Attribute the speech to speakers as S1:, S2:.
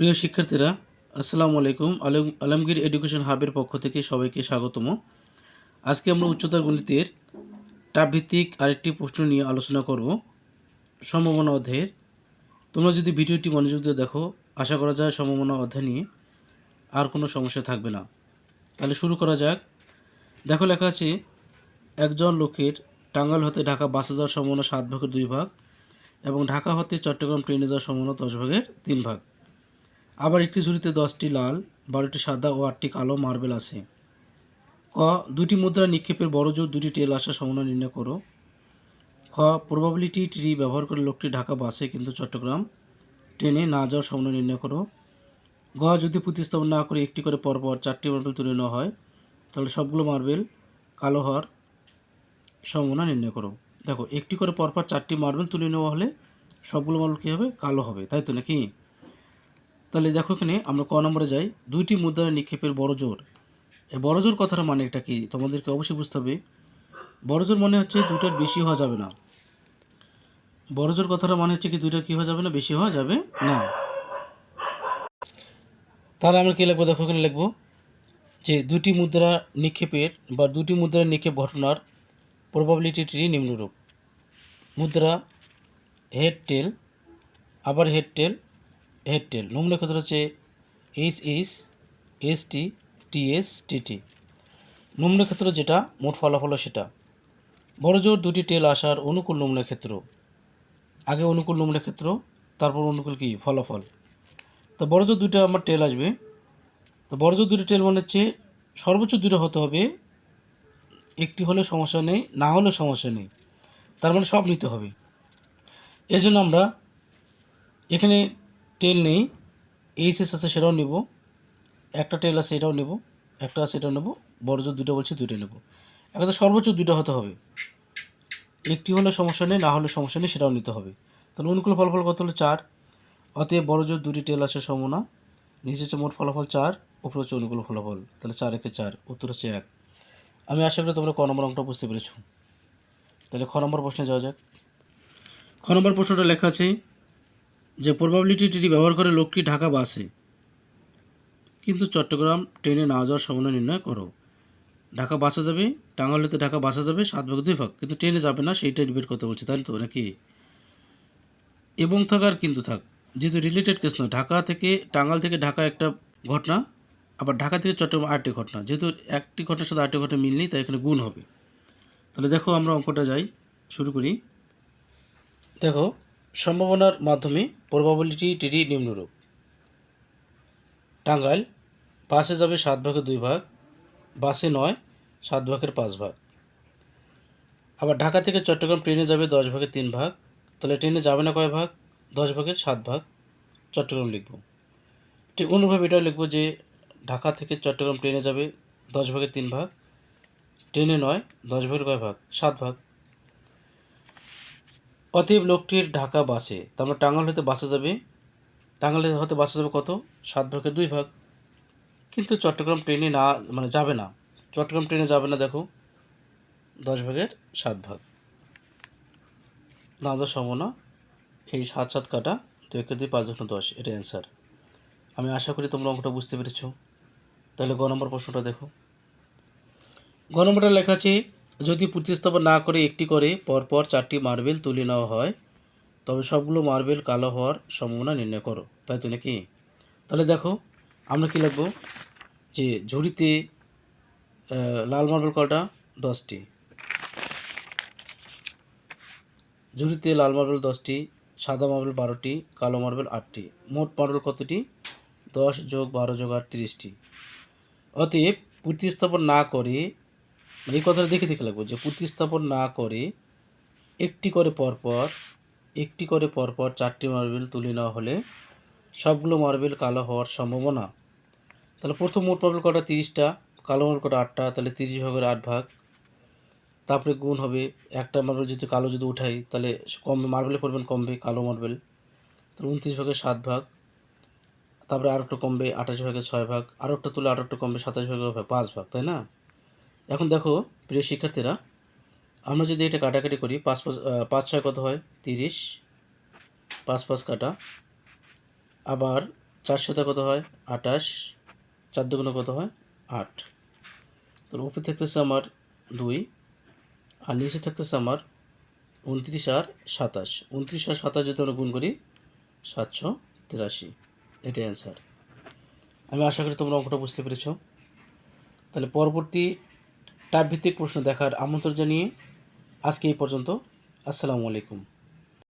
S1: প্রিয় শিক্ষার্থীরা, আসসালামু আলাইকুম। আলমগীর এডুকেশন হাবের পক্ষ থেকে সবাইকে স্বাগতম। আজকে আমরা উচ্চতর গণিতের টাপ ভিত্তিক আরেকটি প্রশ্ন নিয়ে আলোচনা করব, সম্ভাবনা অধ্যায়ের। তোমরা যদি ভিডিওটি মনোযোগ দিয়ে দেখো, আশা করা যায় সম্ভাবনা অধ্যায় নিয়ে আর কোনো সমস্যা থাকবে না। তাহলে শুরু করা যাক। দেখো, লেখা আছে একজন লোকের টাঙ্গাইল হতে ঢাকা বাসে যাওয়ার সম্ভাবনা 7 ভাগের 2 ভাগ এবং ঢাকা হতে চট্টগ্রাম ট্রেনে যাওয়ার সম্ভাবনা 10 ভাগের 3 ভাগ। আবার একটি ঝুড়িতে 10টি লাল, 12টি সাদা ও 8টি কালো মার্বেল আছে। ক, দুটি মুদ্রা নিক্ষেপের বড় জোর দুটি টেল আসার সম্ভাবনা নির্ণয় করো। খ, প্রবাবিলিটি ট্রি ব্যবহার করে লোকটি ঢাকা বাসে কিন্তু চট্টগ্রাম ট্রেনে না যাওয়ার সম্ভাবনা নির্ণয় করো। গ, যদি প্রতিস্থাপন না করে একটি করে পরপর 4টি মার্বেল তুলে নেওয়া হয়, তাহলে সবগুলো মার্বেল কালো হওয়ার সম্ভাবনা নির্ণয় করো। দেখো, একটি করে পরপর 4টি মার্বেল তুলে নেওয়া হলে সবগুলো মার্বেল কী হবে? কালো হবে, তাই তো নাকি? তাহলে দেখো, এখানে আমরা ক নম্বরে যাই। দুইটি মুদ্রা নিক্ষেপের বড় জোর। এই বড় জোর কথাটা মানে এটা কি তোমাদেরকে অবশ্যই বুঝতে হবে। বড় জোর মানে হচ্ছে দুইটার বেশি হওয়া যাবে না। বড় জোর কথাটা মানে হচ্ছে কি দুইটার কী হওয়া যাবে না? বেশি হওয়া যাবে না। তাহলে আমরা কী লিখবো? দেখো, এখানে লিখবো যে দুটি মুদ্রা নিক্ষেপের বা দুটি মুদ্রার নিক্ষেপ ঘটনার প্রবাবিলিটিটি নিম্নরূপ। মুদ্রা হেড টেল, আবার হেড টেল, হেড টেল। নিম্ন ক্ষেত্র হচ্ছে H S T T S T T. নিম্ন ক্ষেত্র যেটা মোট ফলাফল সেটা। বড় জোর দুটি টেল আসার অনুকূল নিম্ন ক্ষেত্র। আগে অনুকূল নিম্ন ক্ষেত্র, তারপর অনুকূল কি? ফলাফল। তো বড় জোর দুটো আমার টেল আসবে। তো বড় জোর দুটো টেল মানে হচ্ছে সর্বোচ্চ দুটো হতে হবে। একটি হলে সমস্যা নেই, না হলে সমস্যা নেই, তার মানে সব নিতে হবে। এর জন্য আমরা এখানে টেল নেই, এইচএস আছে সেটাও নেব, একটা টেল আছে এটাও নেব, একটা আছে এটাও নেব। বড় জোর দুটো বলছি, দুটো নেব। এখন সর্বোচ্চ দুটো হতে হবে। একটি হলে সমস্যা নেই, না হলে সমস্যা নেই, সেটাও নিতে হবে। তাহলে অনুকূল ফলাফল কত হলো? 4। অতএব বড় জোর দুটি টেল আসার সম্ভাবনা। নিচে হচ্ছে মোট ফলাফল 4, উপরে হচ্ছে অনুকূল ফলাফল। তাহলে 4 একে 4, উত্তর হচ্ছে 1। আমি আশা করি তোমরা ক নম্বর অঙ্কটা বুঝতে পেরেছ। তাহলে খ নম্বর প্রশ্নে যাওয়া যাক। খ নম্বর প্রশ্নটা লেখা আছে যে প্রবাবিলিটিটি ব্যবহার করে লোকটি ঢাকা বাসে কিন্তু চট্টগ্রাম ট্রেনে না যাওয়ার সম্ভাবনা নির্ণয় করো। ঢাকা বাসে যাবে, টাঙ্গাইল হতে ঢাকা বাসে যাবে 7 ভাগে 2 ভাগ, কিন্তু ট্রেনে যাবে না, সেইটা ডিবেট করতে বলছে, তাই তো নাকি? এবং থাক আর কিন্তু থাক, যেহেতু রিলেটেড কেস নয়। ঢাকা থেকে টাঙ্গাইল থেকে ঢাকা একটা ঘটনা, আবার ঢাকা থেকে চট্টগ্রাম আরেকটি ঘটনা। যেহেতু একটি ঘটনার সাথে আরেকটি ঘটনা মিল নেই, তাই এখানে গুণ হবে। তাহলে দেখো, আমরা অঙ্কটা যাই, শুরু করি। দেখো, সম্ভাবনার মাধ্যমে প্রবাবিলিটি নিম্নরূপ। টাঙ্গাইল বাসে যাবে 7 ভাগে 2 ভাগ, বাসে নয়, 7 ভাগের 5 ভাগ। আবার ঢাকা থেকে চট্টগ্রাম ট্রেনে যাবে 10 ভাগে 3 ভাগ। তাহলে ট্রেনে যাবে না কয় ভাগ? 10 ভাগের 7 ভাগ চট্টগ্রাম লিখব। ঠিক অনুভাবে এটাও লিখব যে ঢাকা থেকে চট্টগ্রাম ট্রেনে যাবে 10 ভাগের 3 ভাগ, ট্রেনে নয়, 10 ভাগের কয় ভাগ? 7 ভাগ। অতএব লোকটির ঢাকা বাসে, তার মানে টাঙ্গাইল হতে বাসে যাবে, টাঙ্গাইল হতে বাসে যাবে কত? 7 ভাগের 2 ভাগ। কিন্তু চট্টগ্রাম ট্রেনে না, মানে যাবে না, চট্টগ্রাম ট্রেনে যাবে না। দেখো, 10 ভাগের 7 ভাগ না যাওয়ার সম্ভাবনা। এই 7 7 কাটা, 2 একে 2, 5 2 10, এটা অ্যান্সার। আমি আশা করি তোমরা অঙ্কটা বুঝতে পেরেছ। তাহলে গ নম্বর প্রশ্নটা দেখো। গ নম্বরটা লেখা আছে যদি প্রতিস্থাপন না করে একটি করে পরপর 4টি মার্বেল তুলে নেওয়া হয়, তবে সবগুলো মার্বেল কালো হওয়ার সম্ভাবনা নির্ণয় করো, তাই তো নাকি? তাহলে দেখো, আমরা কী লিখব যে ঝুড়িতে লাল মার্বেল কটা? 10টি। ঝুড়িতে লাল মার্বেল 10টি, সাদা মার্বেল 12টি, কালো মার্বেল 8টি। মোট মার্বেল কতটি? 10 যোগ 12 যোগ 8, 30টি। অতএব প্রতিস্থাপন না করে, এই কথাটা দেখে দেখে লাগবো যে প্রতিস্থাপন না করে একটি করে পরপর 4টি মার্বেল তুলে নেওয়া হলে সবগুলো মার্বেল কালো হওয়ার সম্ভাবনা। তাহলে প্রথম মোট মার্বেল কটা? 30টা, কালো মার্বেল কটা? 8টা। তাহলে 30 ভাগের 8 ভাগ, তারপরে গুণ হবে। একটা মার্বেল যদি কালো যদি উঠাই, তাহলে কমবে, মার্বেলের পরিমাণ কমবে, কালো মার্বেল। তাহলে 29 ভাগের 7 ভাগ, তারপরে আরও একটু কমবে, 28 ভাগের 6 ভাগ, আরও একটা তুলে আরও একটু কমবে, 27 ভাগের 5 ভাগ, তাই না? এখন দেখো প্রিয় শিক্ষার্থীরা, আমরা যদি এটা কাটাকাটি করি, 5 6 কত হয়? 30, 5 5 কাটা, আবার 4 শতক কত হয় 28, 4 দুগুণে কত হয় 8। তো উপরে থাকতেছে আমার 2 আর নিচে থাকতেছে আমার 29 আর 27। 29 আর 27 যদি আমরা গুণ করি 783, এটাই অ্যান্সার। আমি আশা করি তোমরা অঙ্কটা বুঝতে পেরেছ। তাহলে পরবর্তী টাইপ ভিত্তিক প্রশ্ন দেখার আমন্ত্রণ জানিয়ে আজকে এই পর্যন্ত। আসসালামু আলাইকুম।